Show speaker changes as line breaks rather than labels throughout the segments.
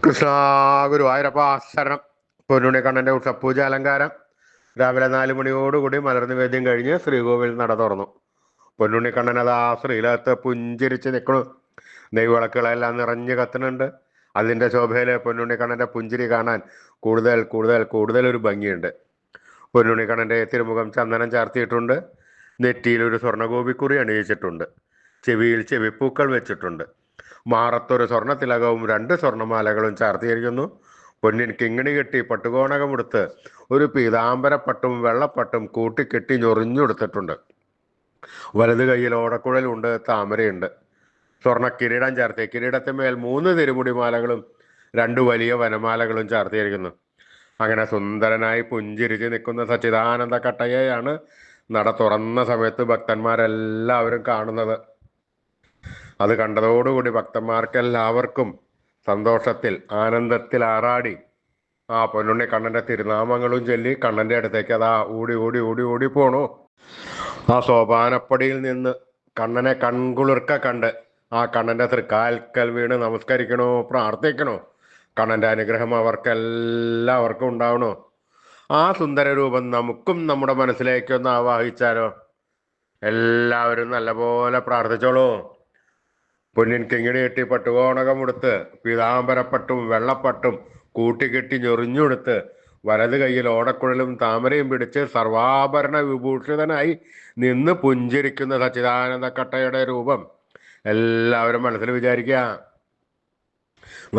കൃഷ്ണ ഗുരുവായൂരപ്പ ശരണം. പൊന്നുണ്ണി കണ്ണന്റെ ഉഷപ്പൂജ അലങ്കാരം രാവിലെ 4 മണിയോടുകൂടി മലർനിവേദ്യം കഴിഞ്ഞ് ശ്രീകോവിൽ നട തുറന്നു. പൊന്നുണ്ണി കണ്ണൻ അത് ആ ശ്രീലകത്ത് പുഞ്ചിരിച്ച് നിൽക്കണു. നെയ്വിളക്കുകളെല്ലാം നിറഞ്ഞു കത്തുന്നുണ്ട്. അതിന്റെ ശോഭയില് പൊന്നുണ്ണി കണ്ണന്റെ പുഞ്ചിരി കാണാൻ കൂടുതൽ കൂടുതൽ കൂടുതൽ ഒരു ഭംഗിയുണ്ട്. പൊന്നുണ്ണി കണ്ണന്റെ തിരുമുഖം ചന്ദനം ചാർത്തിയിട്ടുണ്ട്. നെറ്റിയിൽ ഒരു സ്വർണ്ണഗോപിക്കുറി അണിയിച്ചിട്ടുണ്ട്. ചെവിയിൽ ചെവിപ്പൂക്കൾ വെച്ചിട്ടുണ്ട്. മാറത്തൊരു സ്വർണ്ണത്തിലകവും 2 സ്വർണ്ണമാലകളും ചാർത്തിയിരിക്കുന്നു. പൊന്നിൻ കിങ്ങിണി കെട്ടി പട്ടുകോണകമെടുത്ത് ഒരു പീതാംബരപ്പട്ടും വെള്ളപ്പട്ടും കൂട്ടിക്കെട്ടി ഞൊറിഞ്ഞെടുത്തിട്ടുണ്ട്. വലത് കൈയിൽ ഓടക്കുഴലുണ്ട്, താമരയുണ്ട്. സ്വർണ്ണ കിരീടം ചാർത്തി കിരീടത്തിന്മേൽ 3 തിരുമുടിമാലകളും 2 വലിയ വനമാലകളും ചാർത്തിയിരിക്കുന്നു. അങ്ങനെ സുന്ദരനായി പുഞ്ചിരിച്ച് നിൽക്കുന്ന സച്ചിദാനന്ദ കട്ടയെയാണ് നട തുറന്ന സമയത്ത് ഭക്തന്മാരെല്ലാവരും കാണുന്നത്. അത് കണ്ടതോടുകൂടി ഭക്തന്മാർക്കെല്ലാവർക്കും സന്തോഷത്തിൽ ആനന്ദത്തിൽ ആറാടി ആ പൊന്നുണ്ണി കണ്ണന്റെ തിരുനാമങ്ങളും ചൊല്ലി കണ്ണന്റെ അടുത്തേക്ക് അതാ ഓടി ഓടി ഓടി ഓടി പോണു. ആ സോപാനപ്പടിയിൽ നിന്ന് കണ്ണനെ കൺകുളിർക്ക കണ്ട് ആ കണ്ണന്റെ തൃക്കാൽക്കൽ വീണ് നമസ്കരിക്കണോ, പ്രാർത്ഥിക്കണോ. കണ്ണന്റെ അനുഗ്രഹം അവർക്കെല്ലാവർക്കും ഉണ്ടാവണോ. ആ സുന്ദര രൂപം നമുക്കും നമ്മുടെ മനസ്സിലേക്കൊന്ന് ആവാഹിച്ചാലോ. എല്ലാവരും നല്ലപോലെ പ്രാർത്ഥിച്ചോളൂ. പൊന്നിൻ കിങ്ങിണി കെട്ടി പട്ടുകോണകം ഉടുത്ത് പീതാംബരപ്പട്ടും വെള്ളപ്പട്ടും കൂട്ടിക്കെട്ടി ഞൊറിഞ്ഞുടുത്ത് വലത് കൈയിൽ ഓടക്കുഴലും താമരയും പിടിച്ച് സർവാഭരണ വിഭൂഷിതനായി നിന്ന് പുഞ്ചിരിക്കുന്ന സച്ചിദാനന്ദ കട്ടയുടെ രൂപം എല്ലാവരും മനസ്സിൽ വിചാരിക്കുക.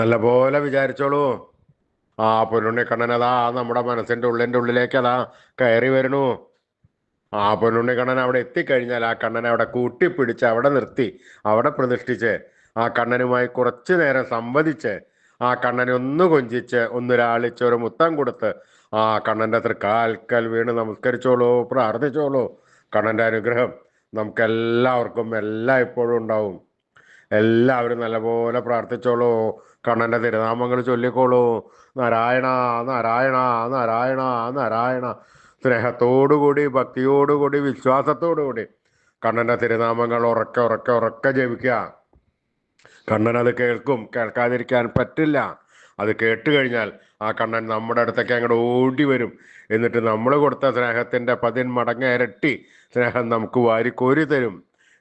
നല്ലപോലെ വിചാരിച്ചോളൂ. ആ പൊന്നുണ്ണി കണ്ണൻ അതാ നമ്മുടെ മനസ്സിന്റെ ഉള്ളിലേക്ക് അതാ കയറി വരണു. ആ പൊന്നുണ്ണി കണ്ണൻ അവിടെ എത്തിക്കഴിഞ്ഞാൽ ആ കണ്ണനെ അവിടെ കൂട്ടിപ്പിടിച്ച് അവിടെ നിർത്തി അവിടെ പ്രതിഷ്ഠിച്ച് ആ കണ്ണനുമായി കുറച്ചു നേരം സംവദിച്ച് ആ കണ്ണനെ ഒന്ന് കൊഞ്ചിച്ച് ഒന്ന് ലാളിച്ച് ഒരു മുത്തം കൊടുത്ത് ആ കണ്ണന്റെ തൃക്കാൽക്കൽ വീണ് നമസ്കരിച്ചോളൂ, പ്രാർത്ഥിച്ചോളൂ. കണ്ണന്റെ അനുഗ്രഹം നമുക്കെല്ലാവർക്കും ഇപ്പോഴും ഉണ്ടാവും. എല്ലാവരും നല്ലപോലെ പ്രാർത്ഥിച്ചോളൂ. കണ്ണന്റെ തിരുനാമങ്ങൾ ചൊല്ലിക്കോളൂ. നാരായണ നാരായണ നാരായണ നാരായണ. സ്നേഹത്തോടുകൂടി ഭക്തിയോടുകൂടി വിശ്വാസത്തോടുകൂടി കണ്ണന്റെ തിരുനാമങ്ങൾ ഉറക്കെ ഉറക്കെ ഉറക്കെ ജപിക്കുക. കണ്ണൻ അത് കേൾക്കും, കേൾക്കാതിരിക്കാൻ പറ്റില്ല. അത് കേട്ട് കഴിഞ്ഞാൽ ആ കണ്ണൻ നമ്മുടെ അടുത്തേക്ക് അങ്ങോട്ട് ഓടി വരും. എന്നിട്ട് നമ്മൾ കൊടുത്ത സ്നേഹത്തിന്റെ 10 മടങ്ങ് ഇരട്ടി സ്നേഹം നമുക്ക് വാരിക്കോരി തരും.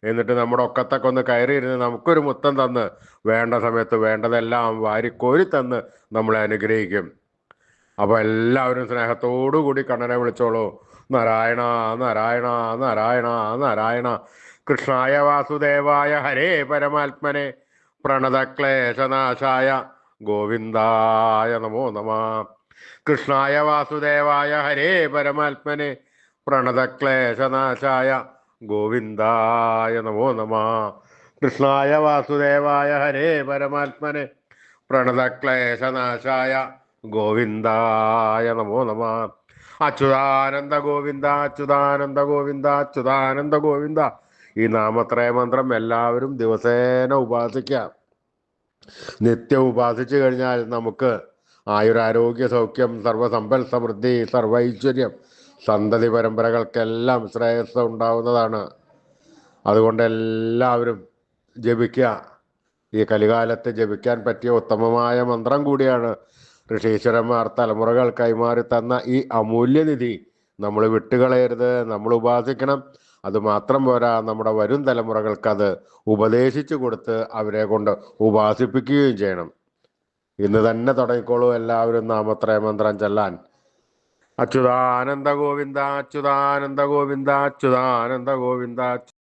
എന്നിട്ട് നമ്മുടെ ഒക്കത്തൊക്കെ ഒന്ന് കയറിയിരുന്ന് നമുക്കൊരു മുത്തം തന്ന് വേണ്ട സമയത്ത് വേണ്ടതെല്ലാം വാരിക്കോരി തന്ന് നമ്മളെ അനുഗ്രഹിക്കും. അപ്പൊ എല്ലാവരും സ്നേഹത്തോടു കൂടി കണ്ണനെ വിളിച്ചോളൂ. നാരായണ നാരായണ നാരായണ നാരായണ. കൃഷ്ണായ വാസുദേവായ ഹരേ പരമാത്മനെ പ്രണതക്ലേശനാശായ ഗോവിന്ദായ നമോ നമ. കൃഷ്ണായ വാസുദേവായ ഹരേ പരമാത്മനെ പ്രണതക്ലേശനാശായ ഗോവിന്ദായ നമോ നമ. കൃഷ്ണായ വാസുദേവായ ഹരേ പരമാത്മനെ പ്രണതക്ലേശനാശായ ഗോവിന്ദായ നമോ നമ. അച്യുതാനന്ദ ഗോവിന്ദ അച്യുതാനന്ദ ഗോവിന്ദ അച്യുതാനന്ദ ഗോവിന്ദ. ഈ നാമത്രയ മന്ത്രം എല്ലാവരും ദിവസേന ഉപാസിക്കുക. നിത്യം ഉപാസിച്ചു കഴിഞ്ഞാൽ നമുക്ക് ആയുരാരോഗ്യ സൗഖ്യം, സർവസമ്പൽ സമൃദ്ധി, സർവൈശ്വര്യം, സന്തതി പരമ്പരകൾക്കെല്ലാം ശ്രേയസ് ഉണ്ടാവുന്നതാണ്. അതുകൊണ്ട് എല്ലാവരും ജപിക്കുക. ഈ കലികാലത്ത് ജപിക്കാൻ പറ്റിയ ഉത്തമമായ മന്ത്രം കൂടിയാണ്. ഋഷീശ്വരന്മാർ തലമുറകൾ കൈമാറി തന്ന ഈ അമൂല്യനിധി നമ്മൾ വിട്ടുകളയരുത്, നമ്മൾ ഉപാസിക്കണം. അതുമാത്രം പോരാ, നമ്മുടെ വരും തലമുറകൾക്ക് അത് ഉപദേശിച്ചു കൊടുത്ത് അവരെ കൊണ്ട് ഉപാസിപ്പിക്കുകയും ചെയ്യണം. ഇന്ന് തന്നെ തുടങ്ങിക്കോളൂ എല്ലാവരും നാമത്രയ മന്ത്രം ചൊല്ലാൻ. അച്യുതാനന്ദ ഗോവിന്ദ അച്യുതാനന്ദ ഗോവിന്ദ അച്യുതാനന്ദ ഗോവിന്ദ.